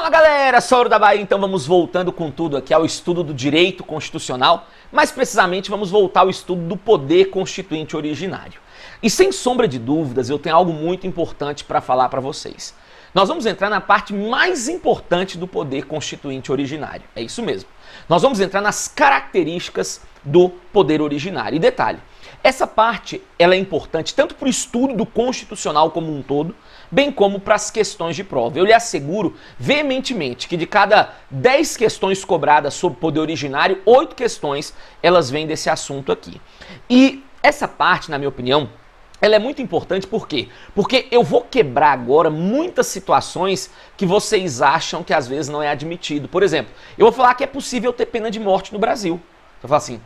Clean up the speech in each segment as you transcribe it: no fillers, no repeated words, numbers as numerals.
Fala galera, Sauro da Bahia, então vamos voltando com tudo aqui ao estudo do direito constitucional, mais precisamente vamos voltar ao estudo do poder constituinte originário. E sem sombra de dúvidas, eu tenho algo muito importante para falar para vocês. Nós vamos entrar na parte mais importante do poder constituinte originário, é isso mesmo. Nós vamos entrar nas características do poder originário. E detalhe, essa parte ela é importante tanto para o estudo do constitucional como um todo, bem como para as questões de prova. Eu lhe asseguro veementemente que de cada 10 questões cobradas sobre poder originário, 8 questões elas vêm desse assunto aqui. E essa parte, na minha opinião, ela é muito importante, por quê? Porque eu vou quebrar agora muitas situações que vocês acham que às vezes não é admitido. Por exemplo, eu vou falar que é possível ter pena de morte no Brasil. Eu falo assim,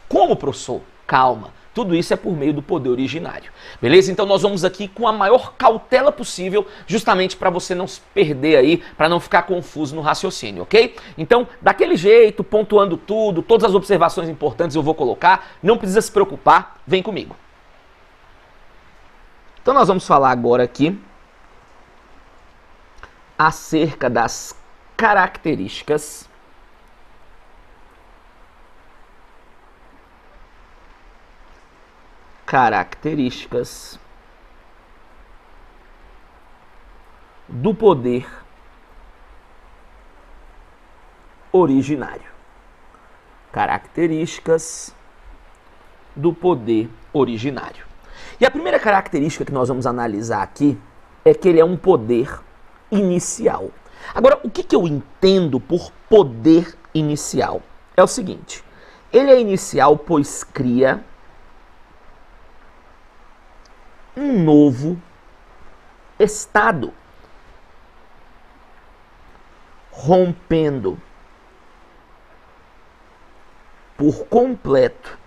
como, professor? Calma, tudo isso é por meio do poder originário. Beleza? Então nós vamos aqui com a maior cautela possível, justamente para você não se perder aí, para não ficar confuso no raciocínio, ok? Então, daquele jeito, pontuando tudo, todas as observações importantes eu vou colocar, não precisa se preocupar, vem comigo. Então nós vamos falar agora aqui acerca das características do poder originário. Características do poder originário. E a primeira característica que nós vamos analisar aqui é que ele é um poder inicial. Agora, o que eu entendo por poder inicial? É o seguinte, ele é inicial pois cria um novo Estado, rompendo por completo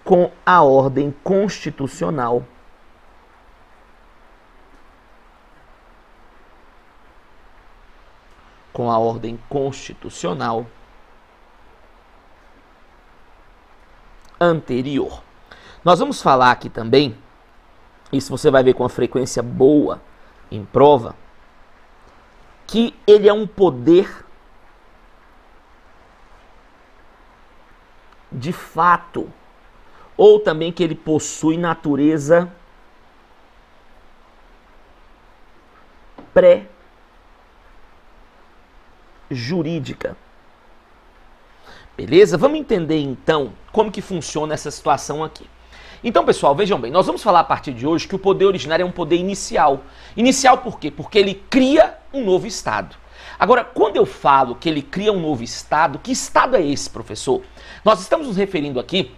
com a ordem constitucional anterior. Nós vamos falar aqui também, isso você vai ver com uma frequência boa em prova, que ele é um poder de fato, ou também que ele possui natureza pré-jurídica. Beleza? Vamos entender então como que funciona essa situação aqui. Então, pessoal, vejam bem, nós vamos falar a partir de hoje que o poder originário é um poder inicial. Inicial por quê? Porque ele cria um novo Estado. Agora, quando eu falo que ele cria um novo Estado, que Estado é esse, professor? Nós estamos nos referindo aqui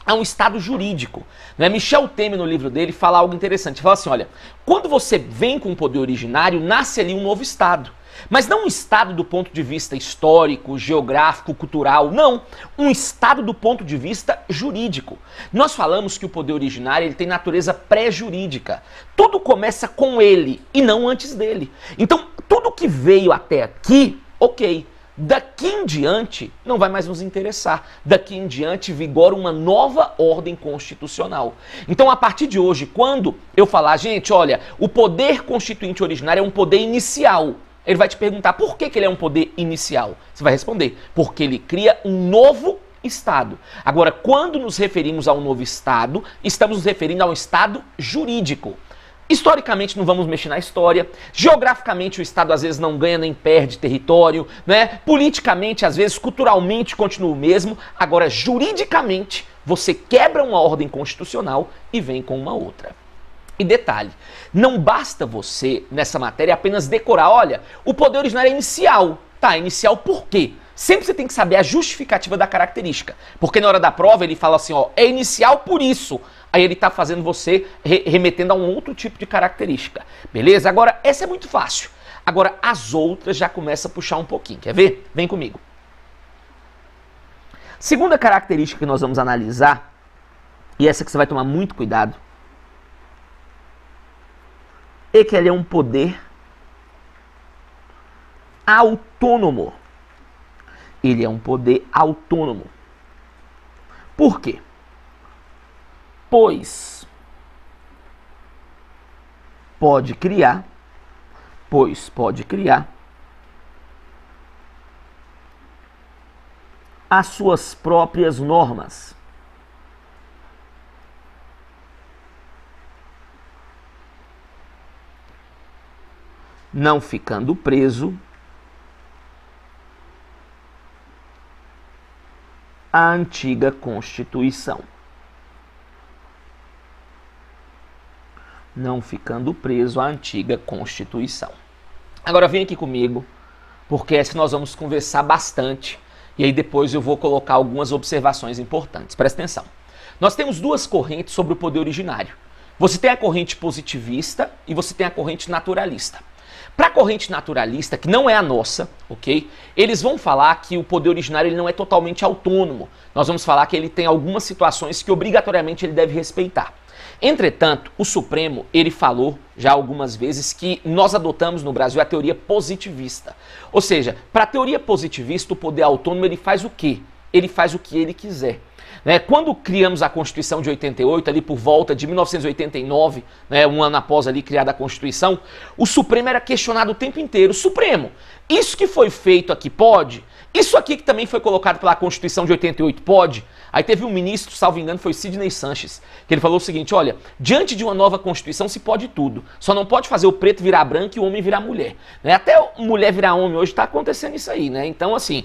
a um Estado jurídico. Né? Michel Temer, no livro dele, fala algo interessante. Fala assim, olha, quando você vem com o poder originário, nasce ali um novo Estado. Mas não um Estado do ponto de vista histórico, geográfico, cultural, não. Um Estado do ponto de vista jurídico. Nós falamos que o poder originário ele tem natureza pré-jurídica. Tudo começa com ele e não antes dele. Então, tudo que veio até aqui, ok. Daqui em diante não vai mais nos interessar. Daqui em diante vigora uma nova ordem constitucional. Então, a partir de hoje, quando eu falar, gente, olha, o poder constituinte originário é um poder inicial. Ele vai te perguntar por que ele é um poder inicial. Você vai responder, porque ele cria um novo Estado. Agora, quando nos referimos a um novo Estado, estamos nos referindo a um Estado jurídico. Historicamente não vamos mexer na história, geograficamente o Estado às vezes não ganha nem perde território, né? Politicamente, às vezes, culturalmente continua o mesmo, agora juridicamente você quebra uma ordem constitucional e vem com uma outra. E detalhe, não basta você, nessa matéria, apenas decorar, olha, o poder originário é inicial. Tá, inicial por quê? Sempre você tem que saber a justificativa da característica, porque na hora da prova ele fala assim, ó, é inicial por isso. Aí ele está fazendo você remetendo a um outro tipo de característica. Beleza? Agora, essa é muito fácil. Agora, as outras já começam a puxar um pouquinho. Quer ver? Vem comigo. Segunda característica que nós vamos analisar, e essa que você vai tomar muito cuidado, é que ele é um poder autônomo. Ele é um poder autônomo. Por quê? Pois pode criar, as suas próprias normas. Não ficando preso à antiga Constituição. Não ficando preso à antiga Constituição. Agora vem aqui comigo, porque essa nós vamos conversar bastante, e aí depois eu vou colocar algumas observações importantes. Presta atenção. Nós temos duas correntes sobre o poder originário. Você tem a corrente positivista e você tem a corrente naturalista. Para a corrente naturalista, que não é a nossa, ok? Eles vão falar que o poder originário ele não é totalmente autônomo. Nós vamos falar que ele tem algumas situações que obrigatoriamente ele deve respeitar. Entretanto, o Supremo, ele falou já algumas vezes que nós adotamos no Brasil a teoria positivista. Ou seja, para a teoria positivista, o poder autônomo ele faz o quê? Ele faz o que ele quiser. Quando criamos a Constituição de 88, ali por volta de 1989, um ano após ali criada a Constituição, o Supremo era questionado o tempo inteiro. Supremo, isso que foi feito aqui pode? Isso aqui que também foi colocado pela Constituição de 88 pode? Aí teve um ministro, salvo engano, foi Sidney Sanches, que ele falou o seguinte, olha, diante de uma nova Constituição se pode tudo, só não pode fazer o preto virar branco e o homem virar mulher. Até mulher virar homem hoje está acontecendo isso aí, Então, assim,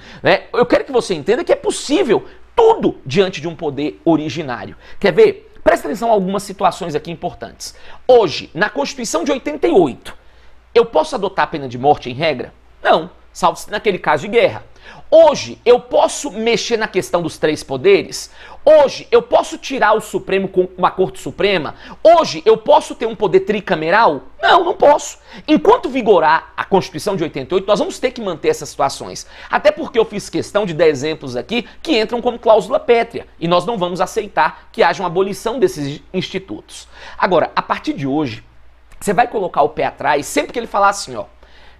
eu quero que você entenda que é possível tudo diante de um poder originário. Quer ver? Presta atenção a algumas situações aqui importantes. Hoje, na Constituição de 88, eu posso adotar a pena de morte em regra? Não, salvo naquele caso de guerra. Hoje, eu posso mexer na questão dos três poderes? Hoje, eu posso tirar o Supremo com uma Corte Suprema? Hoje, eu posso ter um poder tricameral? Não, não posso. Enquanto vigorar a Constituição de 88, nós vamos ter que manter essas situações. Até porque eu fiz questão de dar exemplos aqui que entram como cláusula pétrea. E nós não vamos aceitar que haja uma abolição desses institutos. Agora, a partir de hoje, você vai colocar o pé atrás sempre que ele falar assim,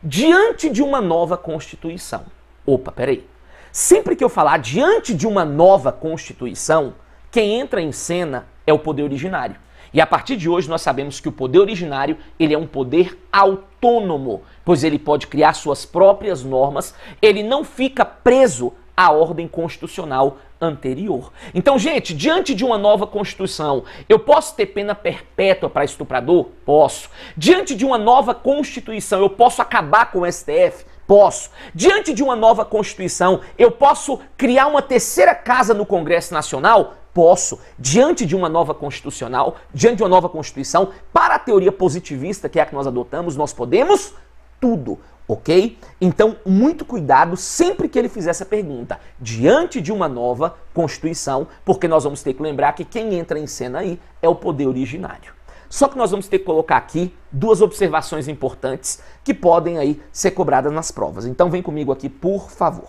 diante de uma nova Constituição. Opa, peraí. Sempre que eu falar diante de uma nova Constituição, quem entra em cena é o poder originário. E a partir de hoje nós sabemos que o poder originário ele é um poder autônomo, pois ele pode criar suas próprias normas, ele não fica preso à ordem constitucional anterior. Então, gente, diante de uma nova Constituição, eu posso ter pena perpétua para estuprador? Posso. Diante de uma nova Constituição, eu posso acabar com o STF? Posso. Diante de uma nova Constituição, eu posso criar uma terceira casa no Congresso Nacional? Posso. Diante de uma nova Constituição, para a teoria positivista, que é a que nós adotamos, nós podemos tudo, ok? Então, muito cuidado sempre que ele fizer essa pergunta. Diante de uma nova Constituição, porque nós vamos ter que lembrar que quem entra em cena aí é o poder originário. Só que nós vamos ter que colocar aqui duas observações importantes que podem aí ser cobradas nas provas. Então vem comigo aqui, por favor.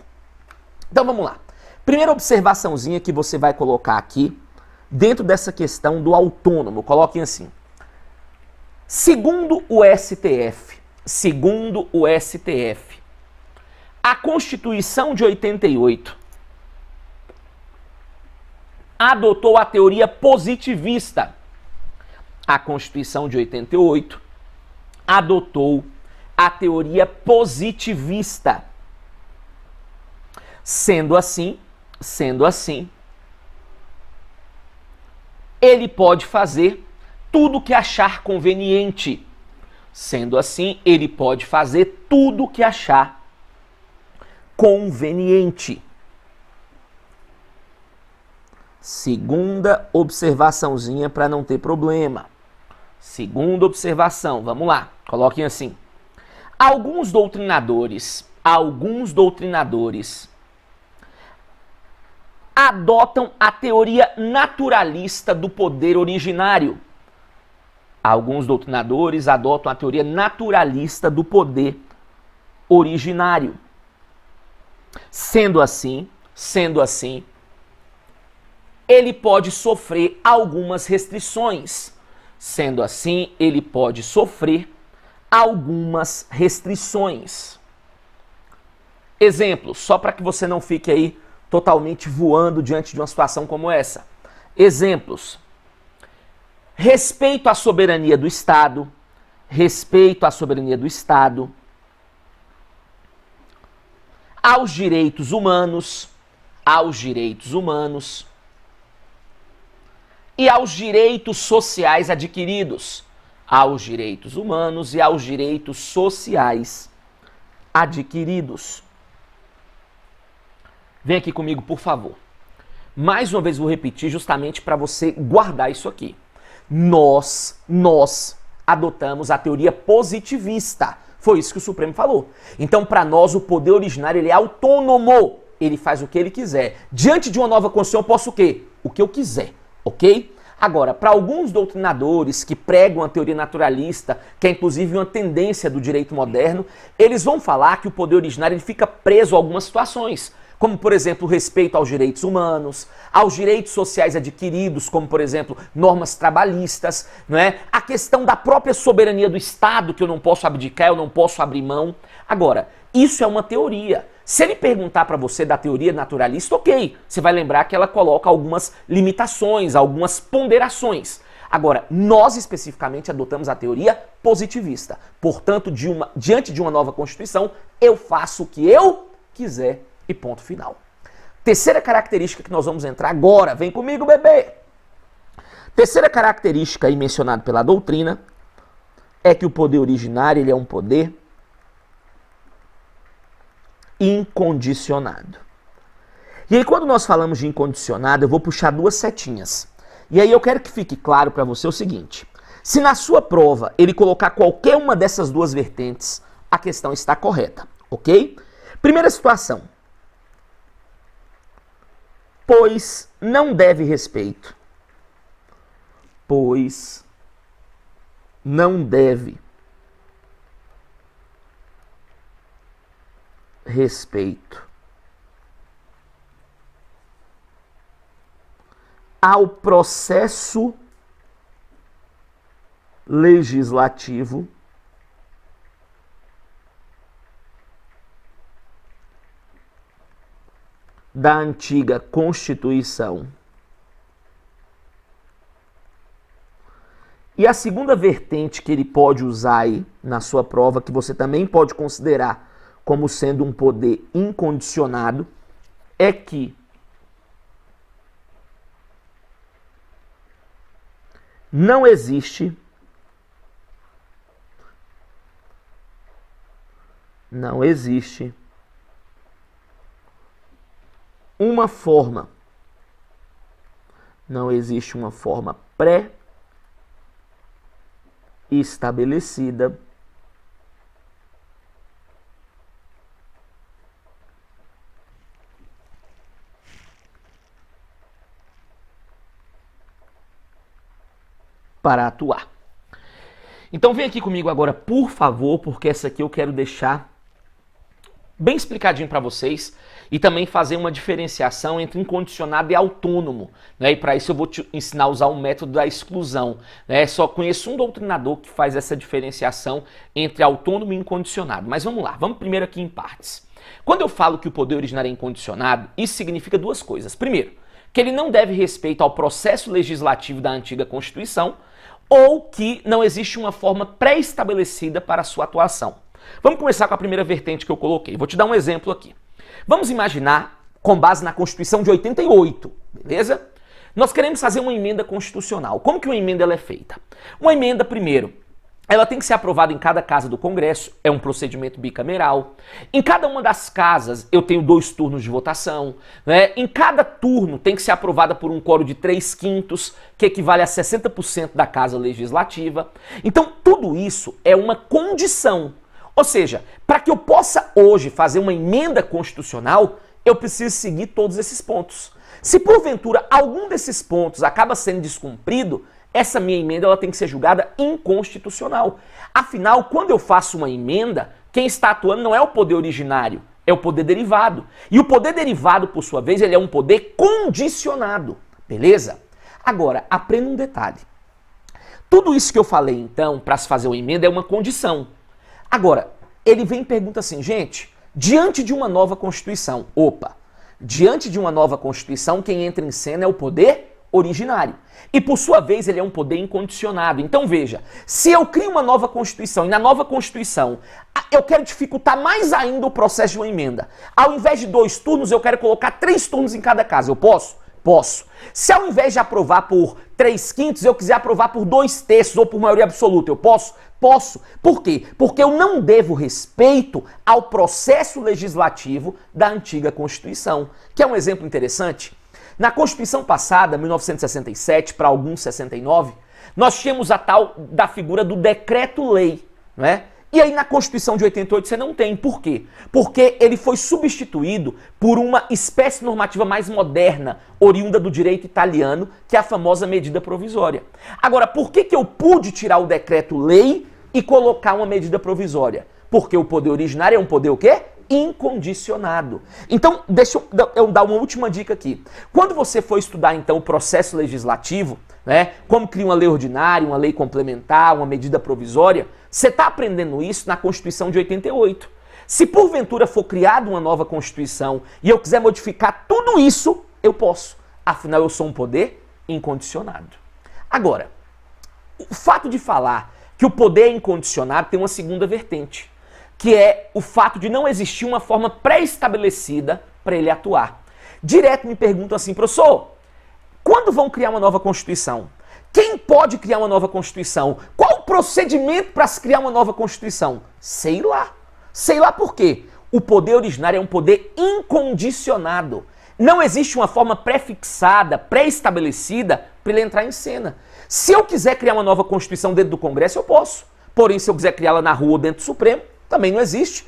Então vamos lá. Primeira observaçãozinha que você vai colocar aqui, dentro dessa questão do autônomo. Coloquem assim. Segundo o STF, a Constituição de 88 adotou a teoria positivista. A Constituição de 88 adotou a teoria positivista. Sendo assim, ele pode fazer tudo o que achar conveniente. Sendo assim, ele pode fazer tudo o que achar conveniente. Segunda observaçãozinha para não ter problema. Segunda observação, vamos lá, coloquem assim. Alguns doutrinadores adotam a teoria naturalista do poder originário. Alguns doutrinadores adotam a teoria naturalista do poder originário. Sendo assim, ele pode sofrer algumas restrições. Sendo assim, ele pode sofrer algumas restrições. Exemplos, só para que você não fique aí totalmente voando diante de uma situação como essa. Exemplos. Respeito à soberania do Estado, respeito à soberania do Estado, aos direitos humanos, e aos direitos sociais adquiridos, aos direitos humanos e aos direitos sociais adquiridos. Vem aqui comigo, por favor. Mais uma vez vou repetir justamente para você guardar isso aqui. Nós adotamos a teoria positivista. Foi isso que o Supremo falou. Então, para nós, o poder originário ele é autônomo. Ele faz o que ele quiser. Diante de uma nova Constituição, eu posso o quê? O que eu quiser, ok? Agora, para alguns doutrinadores que pregam a teoria naturalista, que é inclusive uma tendência do direito moderno, eles vão falar que o poder originário ele fica preso a algumas situações, como, por exemplo, o respeito aos direitos humanos, aos direitos sociais adquiridos, como, por exemplo, normas trabalhistas, não é? A questão da própria soberania do Estado, que eu não posso abdicar, eu não posso abrir mão. Agora, isso é uma teoria. Se ele perguntar para você da teoria naturalista, ok, você vai lembrar que ela coloca algumas limitações, algumas ponderações. Agora, nós especificamente adotamos a teoria positivista. Portanto, diante de uma nova Constituição, eu faço o que eu quiser e ponto final. Terceira característica que nós vamos entrar agora, vem comigo, bebê! Terceira característica aí mencionada pela doutrina é que o poder originário ele é um poder incondicionado. E aí quando nós falamos de incondicionado, eu vou puxar duas setinhas. E aí eu quero que fique claro para você o seguinte: se na sua prova ele colocar qualquer uma dessas duas vertentes, a questão está correta, ok? Primeira situação. Pois não deve respeito. Pois não deve respeito ao processo legislativo da antiga Constituição. E a segunda vertente que ele pode usar aí na sua prova, que você também pode considerar como sendo um poder incondicionado, é que não existe uma forma pré-estabelecida para atuar. Então vem aqui comigo agora, por favor, porque essa aqui eu quero deixar bem explicadinho para vocês e também fazer uma diferenciação entre incondicionado e autônomo, né? E para isso eu vou te ensinar a usar o método da exclusão, né? Só conheço um doutrinador que faz essa diferenciação entre autônomo e incondicionado. Mas vamos lá, vamos primeiro aqui em partes. Quando eu falo que o poder originário é incondicionado, isso significa duas coisas. Primeiro, que ele não deve respeito ao processo legislativo da antiga Constituição, ou que não existe uma forma pré-estabelecida para a sua atuação. Vamos começar com a primeira vertente que eu coloquei. Vou te dar um exemplo aqui. Vamos imaginar, com base na Constituição de 88, beleza? Nós queremos fazer uma emenda constitucional. Como que uma emenda ela é feita? Uma emenda, primeiro, ela tem que ser aprovada em cada casa do Congresso, é um procedimento bicameral. Em cada uma das casas eu tenho 2 turnos de votação, né? Em cada turno tem que ser aprovada por um quórum de 3/5, que equivale a 60% da casa legislativa. Então tudo isso é uma condição. Ou seja, para que eu possa hoje fazer uma emenda constitucional, eu preciso seguir todos esses pontos. Se porventura algum desses pontos acaba sendo descumprido, essa minha emenda ela tem que ser julgada inconstitucional. Afinal, quando eu faço uma emenda, quem está atuando não é o poder originário, é o poder derivado. E o poder derivado, por sua vez, ele é um poder condicionado, beleza? Agora, aprenda um detalhe. Tudo isso que eu falei, então, para se fazer uma emenda é uma condição. Agora, ele vem e pergunta assim, gente, diante de uma nova Constituição, diante de uma nova Constituição, quem entra em cena é o poder originário. E por sua vez ele é um poder incondicionado. Então veja, se eu crio uma nova Constituição e na nova Constituição eu quero dificultar mais ainda o processo de uma emenda, ao invés de 2 turnos eu quero colocar 3 turnos em cada casa, eu posso? Posso. Se ao invés de aprovar por 3/5 eu quiser aprovar por 2/3 ou por maioria absoluta, eu posso? Posso. Por quê? Porque eu não devo respeito ao processo legislativo da antiga Constituição. Quer um exemplo interessante? Na Constituição passada, 1967, para alguns 69, nós tínhamos a tal da figura do decreto-lei, não é? E aí na Constituição de 88 você não tem. Por quê? Porque ele foi substituído por uma espécie normativa mais moderna, oriunda do direito italiano, que é a famosa medida provisória. Agora, por que eu pude tirar o decreto-lei e colocar uma medida provisória? Porque o poder originário é um poder o quê? Incondicionado. Então, deixa eu dar uma última dica aqui. Quando você for estudar, então, o processo legislativo, né, como cria uma lei ordinária, uma lei complementar, uma medida provisória, você está aprendendo isso na Constituição de 88. Se porventura for criada uma nova Constituição e eu quiser modificar tudo isso, eu posso. Afinal, eu sou um poder incondicionado. Agora, o fato de falar que o poder é incondicionado tem uma segunda vertente, que é o fato de não existir uma forma pré-estabelecida para ele atuar. Direto me perguntam assim, professor, quando vão criar uma nova Constituição? Quem pode criar uma nova Constituição? Qual o procedimento para se criar uma nova Constituição? Sei lá. Sei lá por quê. O poder originário é um poder incondicionado. Não existe uma forma pré-fixada, pré-estabelecida para ele entrar em cena. Se eu quiser criar uma nova Constituição dentro do Congresso, eu posso. Porém, se eu quiser criá-la na rua ou dentro do Supremo, também não existe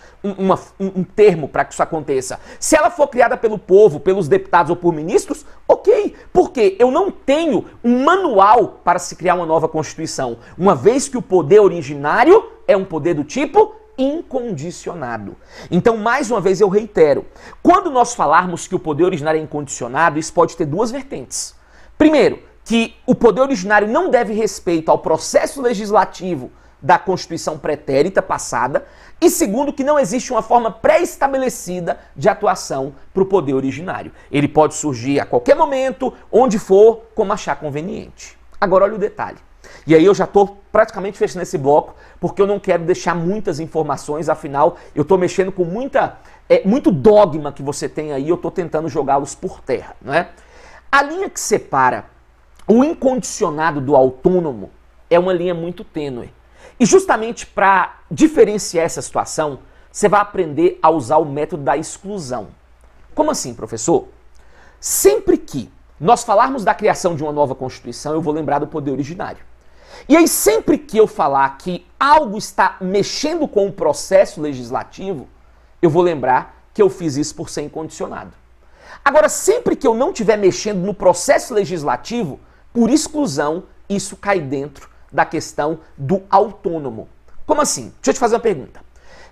um termo para que isso aconteça. Se ela for criada pelo povo, pelos deputados ou por ministros, ok. Porque eu não tenho um manual para se criar uma nova Constituição, uma vez que o poder originário é um poder do tipo incondicionado. Então, mais uma vez eu reitero, quando nós falarmos que o poder originário é incondicionado, isso pode ter 2 vertentes. Primeiro, que o poder originário não deve respeito ao processo legislativo da Constituição pretérita passada, e segundo, que não existe uma forma pré-estabelecida de atuação para o poder originário. Ele pode surgir a qualquer momento, onde for, como achar conveniente. Agora olha o detalhe. E aí eu já estou praticamente fechando esse bloco, porque eu não quero deixar muitas informações, afinal eu estou mexendo com muito dogma que você tem aí, eu estou tentando jogá-los por terra, não é? A linha que separa o incondicionado do autônomo é uma linha muito tênue. E justamente para diferenciar essa situação, você vai aprender a usar o método da exclusão. Como assim, professor? Sempre que nós falarmos da criação de uma nova Constituição, eu vou lembrar do poder originário. E aí, sempre que eu falar que algo está mexendo com o processo legislativo, eu vou lembrar que eu fiz isso por ser incondicionado. Agora, sempre que eu não estiver mexendo no processo legislativo, por exclusão, isso cai dentro da questão do autônomo. Como assim? Deixa eu te fazer uma pergunta.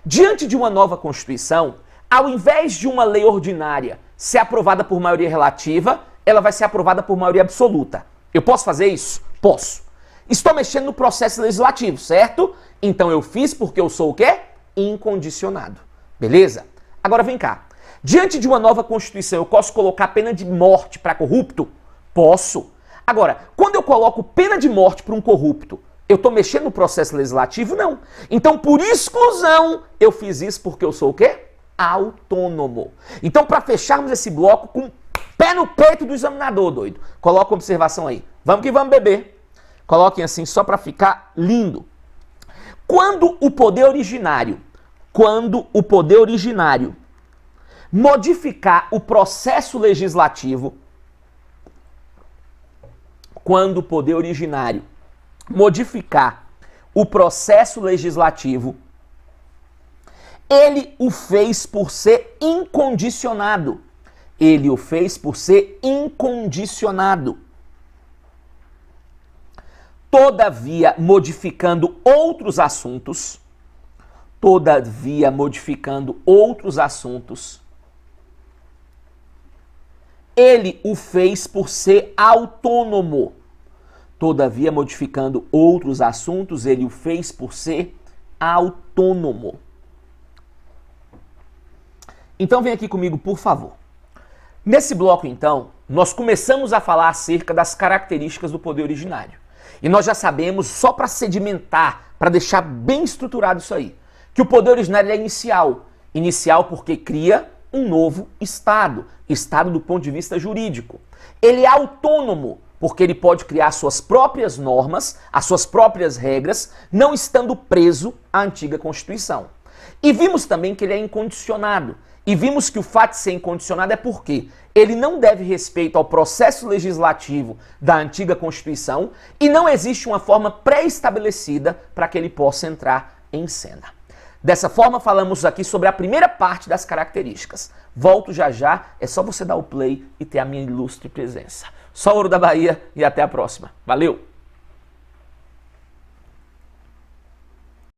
Diante de uma nova Constituição, ao invés de uma lei ordinária ser aprovada por maioria relativa, ela vai ser aprovada por maioria absoluta. Eu posso fazer isso? Posso. Estou mexendo no processo legislativo, certo? Então eu fiz porque eu sou o quê? Incondicionado. Beleza? Agora vem cá. Diante de uma nova Constituição, eu posso colocar pena de morte para corrupto? Posso. Agora, quando eu coloco pena de morte para um corrupto, eu estou mexendo no processo legislativo? Não. Então, por exclusão, eu fiz isso porque eu sou o quê? Autônomo. Então, para fecharmos esse bloco com pé no peito do examinador, doido, coloca uma observação aí. Vamos que vamos beber. Coloquem assim só para ficar lindo. Quando o poder originário modificar o processo legislativo, quando o poder originário modificar o processo legislativo, ele o fez por ser incondicionado. Ele o fez por ser incondicionado. Todavia, modificando outros assuntos, ele o fez por ser autônomo. Todavia, modificando outros assuntos, ele o fez por ser autônomo. Então vem aqui comigo, por favor. Nesse bloco, então, nós começamos a falar acerca das características do poder originário. E nós já sabemos, só para sedimentar, para deixar bem estruturado isso aí, que o poder originário é inicial. Inicial porque cria um novo Estado. Estado do ponto de vista jurídico. Ele é autônomo, porque ele pode criar suas próprias normas, as suas próprias regras, não estando preso à antiga Constituição. E vimos também que ele é incondicionado. E vimos que o fato de ser incondicionado é porque ele não deve respeito ao processo legislativo da antiga Constituição e não existe uma forma pré-estabelecida para que ele possa entrar em cena. Dessa forma, falamos aqui sobre a primeira parte das características. Volto já já, é só você dar o play e ter a minha ilustre presença. Só ouro da Bahia e até a próxima. Valeu!